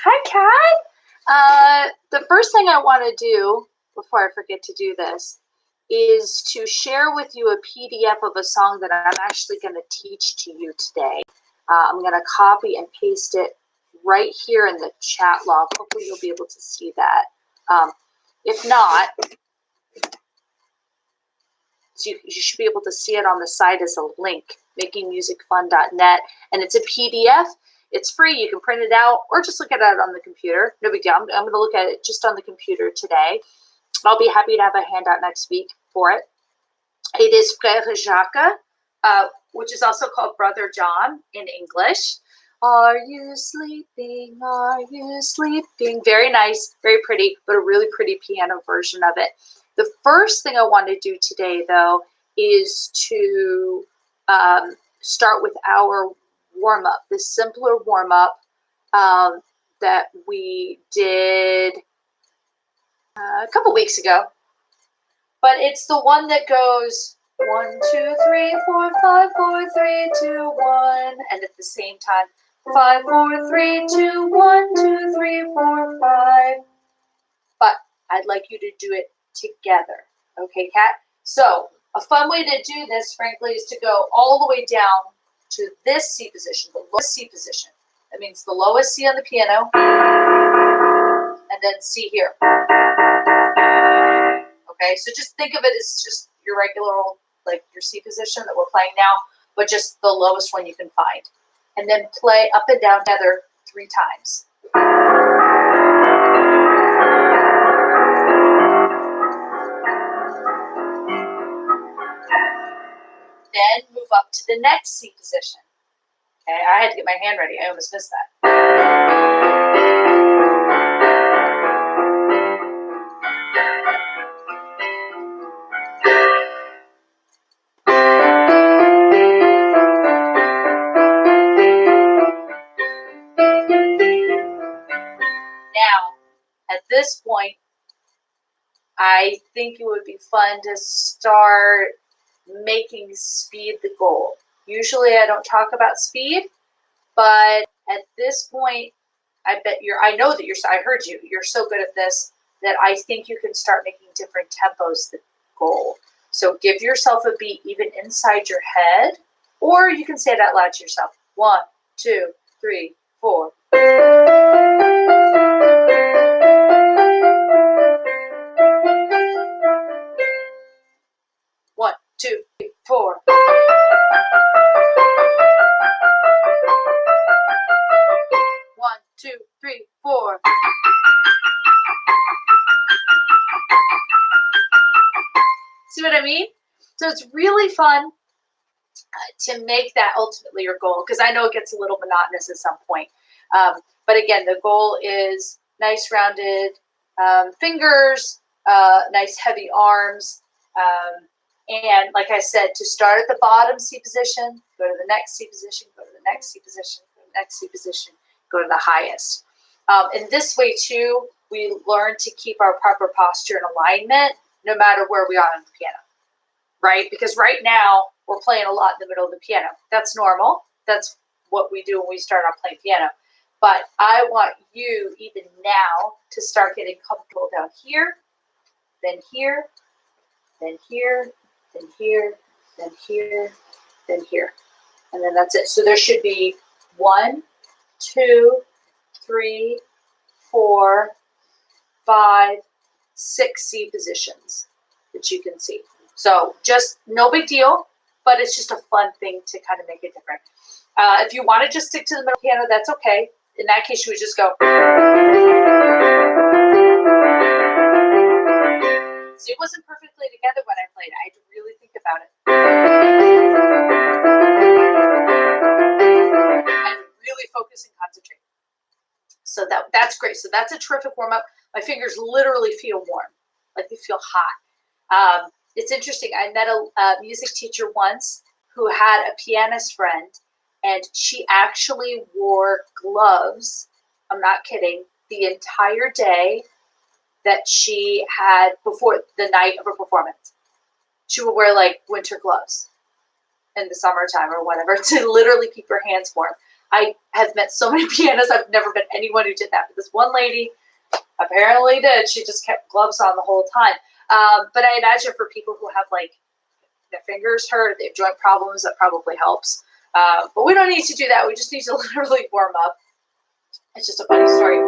Hi, Kat. The first thing I want to do before I forget to do this is to share with you a PDF of a song that I'm actually going to teach to you today. I'm going to copy and paste it right here in the chat log. Hopefully you'll be able to see that. If not, you should be able to see it on the side as a link, makingmusicfun.net, and it's a PDF. It's free. You can print it out or just look at it on the computer. No big deal. I'm going to look at it just on the computer today. I'll be happy to have a handout next week for it. It is Frère Jacques, which is also called Brother John in English. Are you sleeping? Are you sleeping? Very nice, very pretty, but a really pretty piano version of it. The first thing I want to do today, though, is to start with our warm-up, this simpler warm-up that we did a couple weeks ago. But it's the one that goes 1, 2, 3, 4, 5, 4, 3, 2, 1, and at the same time 5, 4, 3, 2, 1, 2, 3, 4, 5. But I'd like you to do it together. Okay, Kat? So a fun way to do this, frankly, is to go all the way down to this C position, the lowest C position. That means the lowest C on the piano, and then C here. Okay, so just think of it as just your regular old, like your C position that we're playing now, but just the lowest one you can find. And then play up and down together 3 times. Then move up to the next C position. Okay, I had to get my hand ready. I almost missed that. Now, at this point, I think it would be fun to start making speed the goal. Usually I don't talk about speed, but at this point, I know that I heard you, you're so good at this that I think you can start making different tempos the goal. So give yourself a beat even inside your head, or you can say it out loud to yourself. 1, 2, 3, 4. 1, 2, 3, 4. One, two, three, 4. See what I mean? So it's really fun to make that ultimately your goal, because I know it gets a little monotonous at some point. But again, the goal is nice rounded fingers, nice heavy arms, and like I said, to start at the bottom C position, go to the next C position, go to the next C position, go to the next C position, go to the highest. In this way too, we learn to keep our proper posture and alignment no matter where we are on the piano, right? Because right now we're playing a lot in the middle of the piano. That's normal. That's what we do when we start out playing piano. But I want you even now to start getting comfortable down here, then here, then here, then here, then here, then here. And then that's it. So there should be 1, 2, 3, 4, 5, 6 C positions that you can see. So just no big deal, but it's just a fun thing to kind of make it different. If you want to just stick to the middle piano, that's okay. In that case, you would just go. So it wasn't perfectly together when I played. I had to really think about it. I had to really focus and concentrate. So that's great. So that's a terrific warm-up. My fingers literally feel warm, like they feel hot. It's interesting. I met a music teacher once who had a pianist friend, and she actually wore gloves, I'm not kidding, the entire day that she had before the night of her performance. She would wear like winter gloves in the summertime or whatever to literally keep her hands warm. I have met so many pianists. I've never met anyone who did that. But this one lady apparently did. She just kept gloves on the whole time. But I imagine for people who have like their fingers hurt, they have joint problems, that probably helps. But we don't need to do that. We just need to literally warm up. It's just a funny story.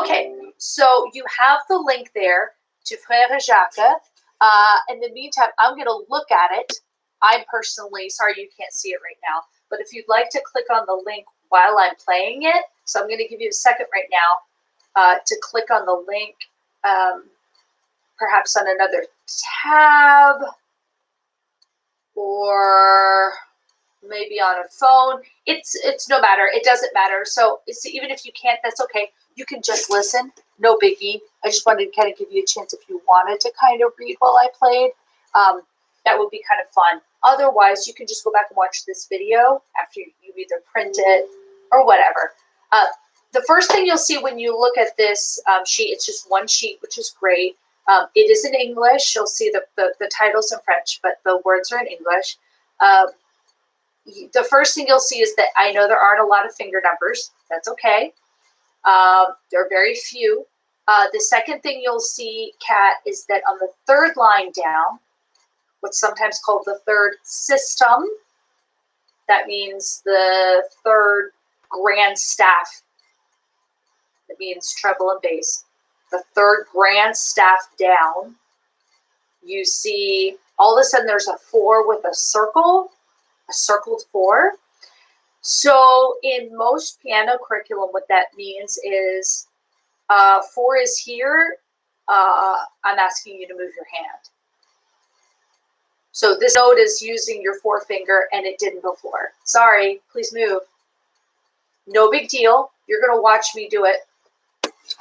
Okay, so you have the link there to Frère Jacques. In the meantime, I'm going to look at it. I'm personally, sorry you can't see it right now, but if you'd like to click on the link while I'm playing it, so I'm going to give you a second right now to click on the link, perhaps on another tab, or maybe on a phone. It's no matter. It doesn't matter. So even if you can't, that's okay. You can just listen. No biggie. I just wanted to kind of give you a chance if you wanted to kind of read while I played. That would be kind of fun. Otherwise, you can just go back and watch this video after you either print it or whatever. The first thing you'll see when you look at this sheet, it's just one sheet, which is great. It is in English. You'll see the titles in French, but the words are in English. The first thing you'll see is that I know there aren't a lot of finger numbers. That's okay. There are very few. The second thing you'll see, Kat, is that on the third line down, what's sometimes called the third system, that means the third grand staff. That means treble and bass. The third grand staff down, you see all of a sudden there's a 4 with a circle, a circled 4. So in most piano curriculum, what that means is 4 is here. I'm asking you to move your hand. So this note is using your forefinger and it didn't before. Sorry, please move. No big deal. You're going to watch me do it.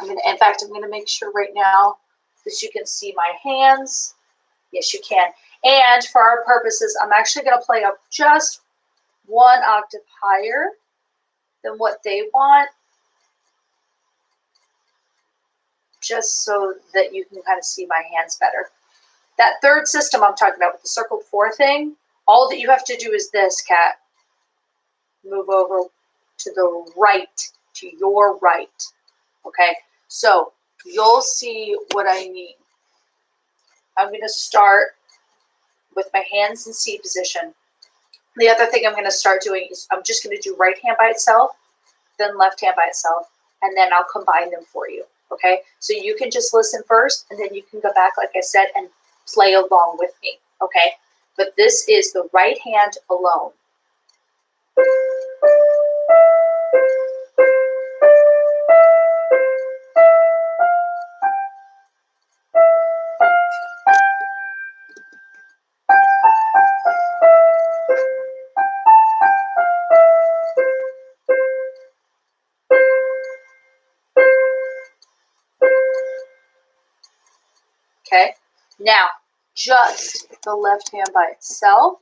In fact, I'm going to make sure right now that you can see my hands. Yes, you can. And for our purposes, I'm actually going to play up just 1 octave higher than what they want, just so that you can kind of see my hands better. That third system I'm talking about with the circled 4 thing, all that you have to do is this, Kat. Move over to the right, to your right. Okay, so you'll see what I mean. I'm going to start with my hands in C position. The other thing I'm going to start doing is I'm just going to do right hand by itself, then left hand by itself, and then I'll combine them for you. Okay, so you can just listen first, and then you can go back, like I said, and play along with me. Okay, but this is the right hand alone. Okay, now just the left hand by itself.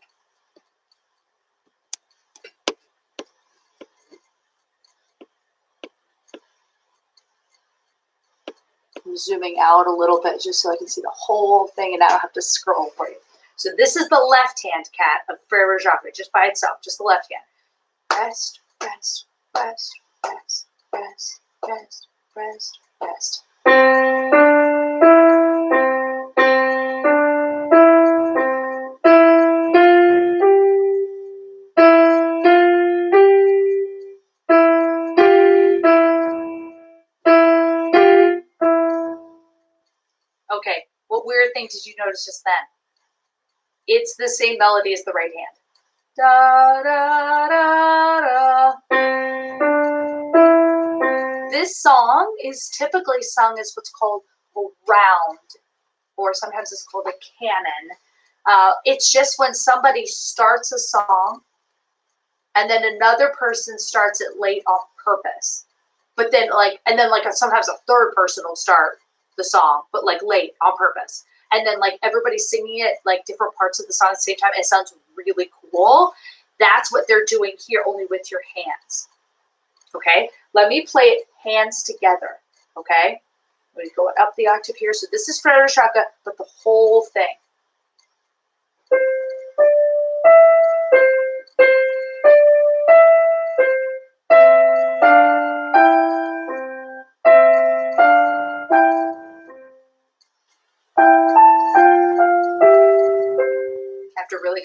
I'm zooming out a little bit just so I can see the whole thing and I don't have to scroll for you. So this is the left hand, Kat, of Frère Jacques, just by itself, just the left hand. Rest, rest, rest, rest, rest, rest, rest, rest. Okay, what weird thing did you notice just then? It's the same melody as the right hand. Da, da, da, da. This song is typically sung as what's called a round, or sometimes it's called a canon. It's just when somebody starts a song and then another person starts it late on purpose. But then sometimes a third person will start the song, but like late on purpose. And then like everybody's singing it like different parts of the song at the same time. It sounds really cool. That's what they're doing here, only with your hands. Okay, let me play it hands together. Okay, let me go up the octave here. So this is Frère Jacques, but the whole thing.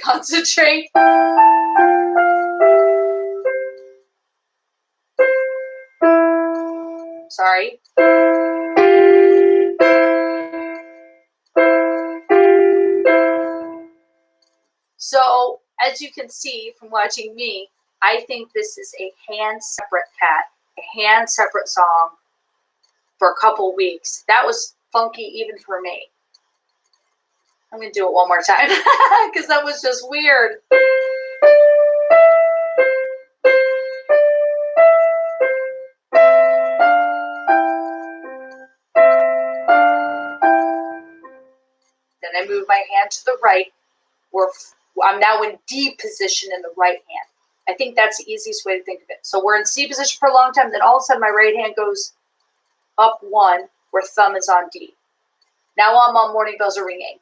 concentrate. Sorry. So, as you can see from watching me, I think this is a hand-separate cat, a hand-separate song for a couple weeks. That was funky even for me. I'm going to do it one more time because that was just weird. Then I move my hand to the right. I'm now in D position in the right hand. I think that's the easiest way to think of it. So we're in C position for a long time, then all of a sudden my right hand goes up one, where thumb is on D. Now I'm on Morning Bells Are Ringing.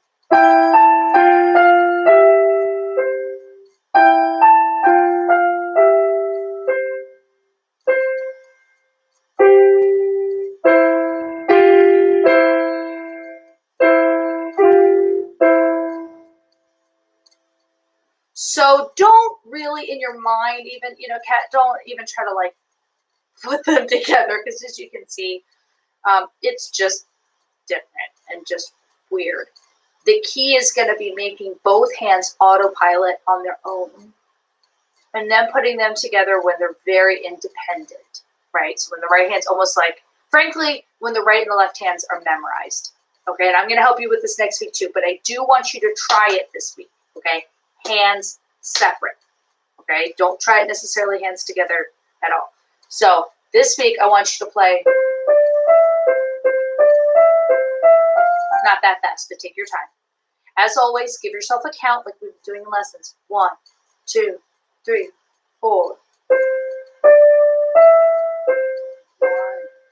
So don't really in your mind even, don't even try to like put them together because as you can see, it's just different and just weird. The key is going to be making both hands autopilot on their own and then putting them together when they're very independent, right? So when the right hand's almost like, frankly, when the right and the left hands are memorized, okay? And I'm going to help you with this next week too, but I do want you to try it this week, okay? Hands separate, okay? Don't try it necessarily hands together at all. So this week, I want you to play, not that fast, but take your time. As always, give yourself a count like we've been doing in lessons. 1, 2, 3, 4. 1,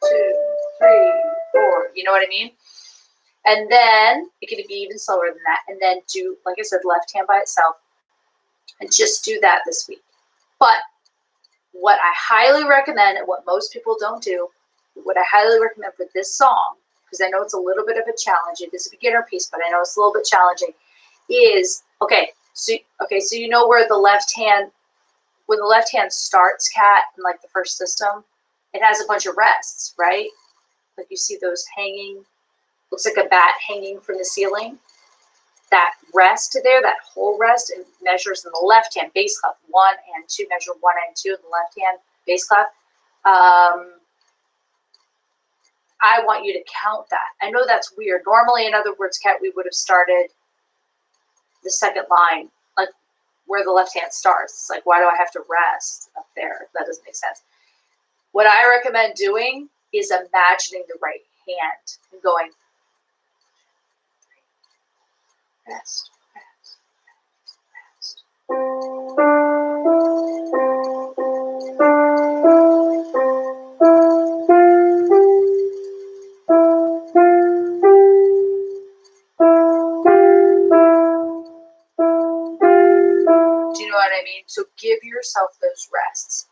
2, 3, 4. You know what I mean? And then it can be even slower than that. And then do, like I said, left hand by itself. And just do that this week. But what I highly recommend, and what most people don't do, what I highly recommend for this song, because I know it's a little bit of a challenge. It is a beginner piece, but I know it's a little bit challenging, is, so you know where the left hand, when the left hand starts, Cat, in like the first system, it has a bunch of rests, right? Like you see those hanging, looks like a bat hanging from the ceiling. That rest there, that whole rest, it measures in the left hand bass clef 1 and 2, measure 1 and 2 in the left hand bass clef. I want you to count that. I know that's weird. Normally, in other words, Cat, we would have started the second line, like where the left hand starts. It's like, why do I have to rest up there? That doesn't make sense. What I recommend doing is imagining the right hand and going, rest, rest, rest, rest. Do you know what I mean? So give yourself those rests.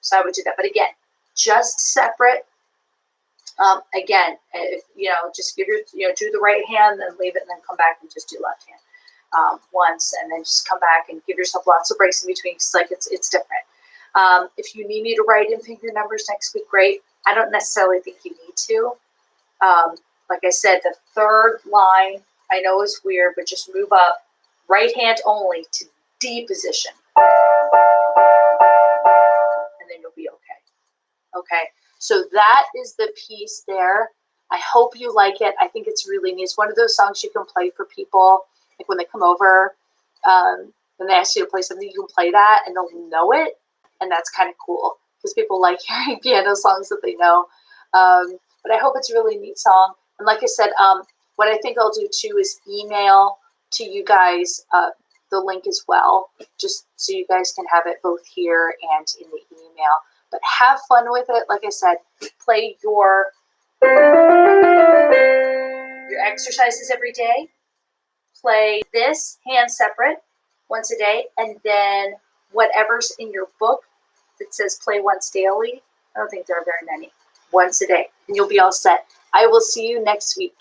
So I would do that. But again, just separate. Again, if, just give do the right hand, then leave it, and then come back and just do left hand once, and then just come back and give yourself lots of breaks in between. Cause like it's different. If you need me to write in finger numbers next week, great. I don't necessarily think you need to. Like I said, the third line I know is weird, but just move up, right hand only to D position, and then you'll be okay. Okay. So that is the piece there. I hope you like it. I think it's really neat. It's one of those songs you can play for people, like when they come over, and they ask you to play something, you can play that and they'll know it. And that's kind of cool because people like hearing piano songs that they know. But I hope it's a really neat song. And like I said, what I think I'll do too is email to you guys the link as well, just so you guys can have it both here and in the email. But have fun with it. Like I said, play your exercises every day. Play this hand separate once a day. And then whatever's in your book that says play once daily, I don't think there are very many, once a day. And you'll be all set. I will see you next week.